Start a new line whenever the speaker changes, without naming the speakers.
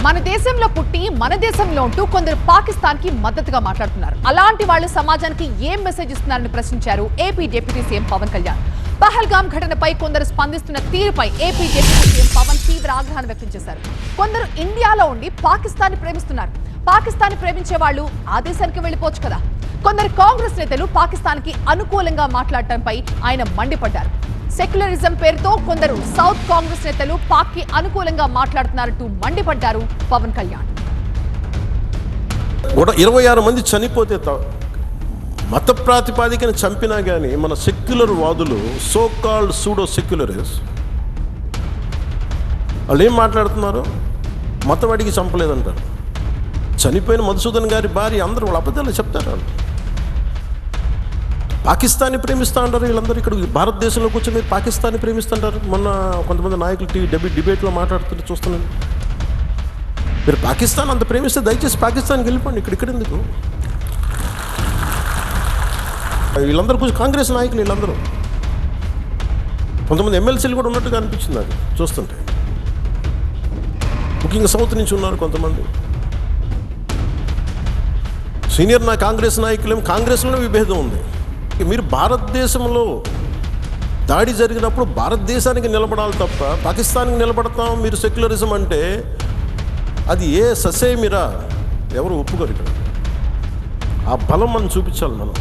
మన దేశంలో పుట్టి మన దేశంలో ఉంటూ కొందరు పాకిస్తాన్ కి మద్దతుగా మాట్లాడుతున్నారు. అలాంటి వాళ్ళు సమాజానికి ఏం మెసేజ్ ఇస్తున్నారని ప్రశ్నించారు AP deputy CM Pawan Kalyan. Pahalgam ఘటనపై కొందరు స్పందిస్తున్న తీరుపై ఏపీ డిప్యూటీ సీఎం పవన్ తీవ్ర ఆగ్రహాన్ని వ్యక్తం చేశారు. కొందరు ఇండియాలో ఉండి పాకిస్తాన్ ప్రేమిస్తున్నారు. పాకిస్తాన్ ప్రేమించే వాళ్ళు ఆ దేశానికి వెళ్ళిపోవచ్చు కదా. కొందరు కాంగ్రెస్ నేతలు పాకిస్తాన్ కి అనుకూలంగా మాట్లాడటంపై ఆయన మండిపడ్డారు. సెక్యులరిజం పేరుతో కొందరు సౌత్ కాంగ్రెస్ నేతలు పాక్ కి అనుకూలంగా మాట్లాడుతున్నారంటూ మండిపడ్డారు పవన్ కళ్యాణ్.
26 మంది చనిపోతే మత ప్రాతిపాదికను చంపినా కానీ మన సెక్యులర్ వాదులు, సో కాల్డ్ సూడో సెక్యులరిస్ట్, వాళ్ళు ఏం మాట్లాడుతున్నారు? మతవాడికి చంపలేదంటారు. చనిపోయిన మధుసూదన్ గారి భార్య అందరూ వాళ్ళ అబద్ధాలు చెప్తారు. వాళ్ళు పాకిస్తాన్ని ప్రేమిస్తూ ఉంటారు. వీళ్ళందరూ ఇక్కడ భారతదేశంలో కూర్చొని మీరు పాకిస్తాన్ని ప్రేమిస్తుంటారు. మొన్న కొంతమంది నాయకులు డిబేట్లో మాట్లాడుతుంటే చూస్తున్నాను. మీరు పాకిస్తాన్ అంత ప్రేమిస్తే దయచేసి పాకిస్తాన్కి వెళ్ళిపోండి. ఇక్కడ ఎందుకు? వీళ్ళందరూ కూర్చొని కాంగ్రెస్ నాయకులు వీళ్ళందరూ, కొంతమంది ఎమ్మెల్సీలు కూడా ఉన్నట్టుగా అనిపించింది నాకు చూస్తుంటే. ముఖ్యంగా సౌత్ నుంచి ఉన్నారు కొంతమంది సీనియర్ కాంగ్రెస్ నాయకులేం. కాంగ్రెస్లోనే విభేదం ఉంది. మీరు భారతదేశంలో దాడి జరిగినప్పుడు భారతదేశానికి నిలబడాలి తప్ప పాకిస్తాన్కి నిలబడతాం మీరు సెక్యులరిజం అంటే అది ఏ ససేమిరా ఎవరు ఒప్పుకోరు. ఇక్కడ ఆ బలం మనం చూపించాలి. మనం